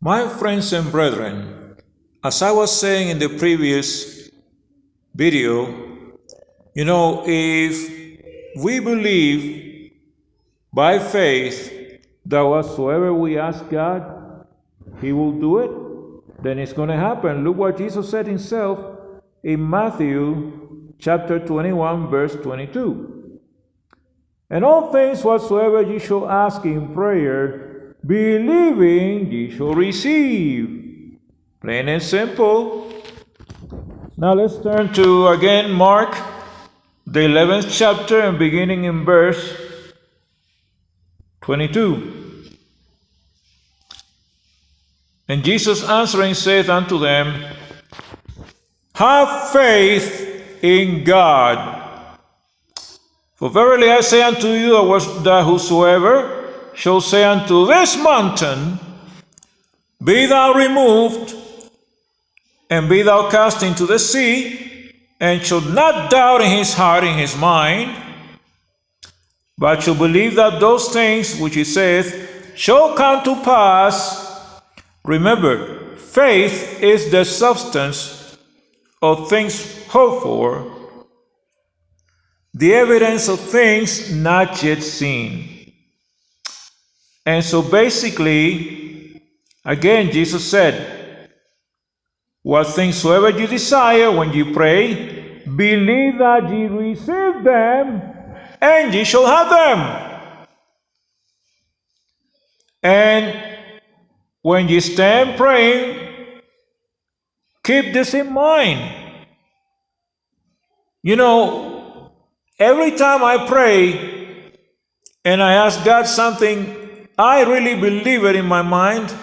My friends and brethren, as I was saying in the previous video, if we believe by faith that whatsoever we ask God, He will do it, then it's going to happen. Look what Jesus said Himself in Matthew chapter 21, verse 22. And all things whatsoever ye shall ask in prayer, believing ye shall receive. Plain and simple. Now let's turn to, again, Mark, the 11th chapter, and beginning in verse 22. And Jesus answering saith unto them, Have faith in God. For verily I say unto you, that whosoever shall say unto this mountain, Be thou removed, and be thou cast into the sea, and shall not doubt in his heart, in his mind, but shall believe that those things which he saith shall come to pass. Remember, faith is the substance of things hoped for, the evidence of things not yet seen. And so basically, again, Jesus said, What things soever you desire when you pray, believe that ye receive them, and ye shall have them. And when you stand praying, keep this in mind. Every time I pray and I ask God something, I really believe it in my mind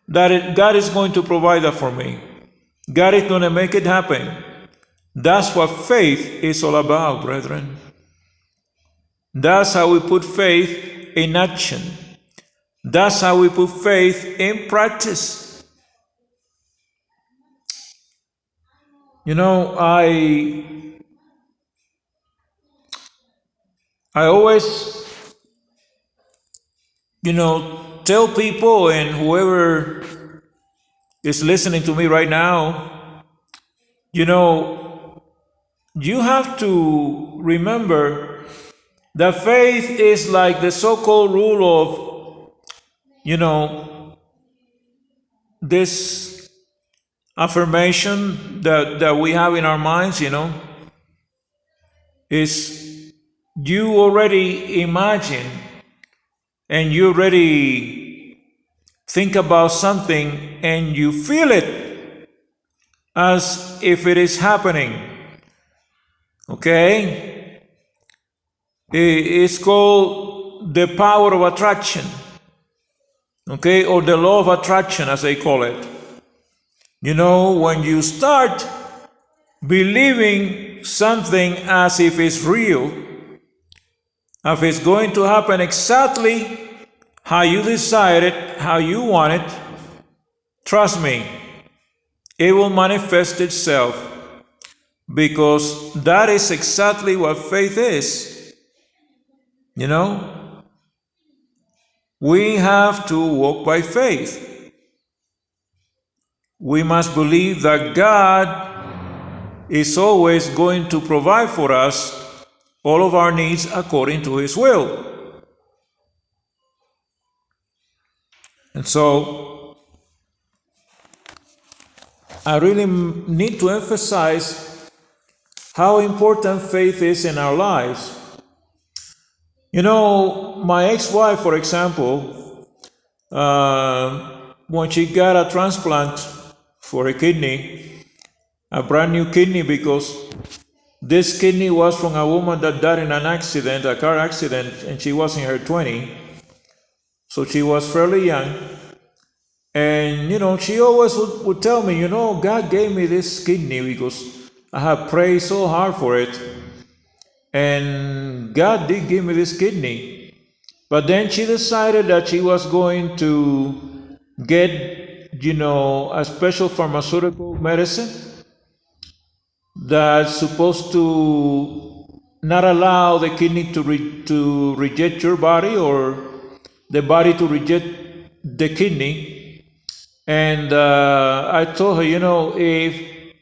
that God is going to provide that for me. God is going to make it happen. That's what faith is all about, brethren. That's how we put faith in action. That's how we put faith in practice. I always, tell people, and whoever is listening to me right now, you have to remember that faith is like the so-called rule of, this affirmation that we have in our minds, is you already imagine and you already think about something and you feel it as if it is happening. Okay? It's called the power of attraction. Okay? Or the law of attraction, as they call it. When you start believing something as if it's real, if it's going to happen exactly how you desire it, how you want it, trust me, it will manifest itself, because that is exactly what faith is. We have to walk by faith. We must believe that God is always going to provide for us all of our needs according to His will. And so, I really need to emphasize how important faith is in our lives. My ex-wife, for example, when she got a transplant for a kidney, a brand new kidney, because this kidney was from a woman that died in an accident, a car accident, and she was in her 20s. So she was fairly young. And, she always would tell me, God gave me this kidney because I have prayed so hard for it. And God did give me this kidney. But then she decided that she was going to get, a special pharmaceutical medicine that's supposed to not allow the kidney to reject your body, or the body to reject the kidney. And I told her, if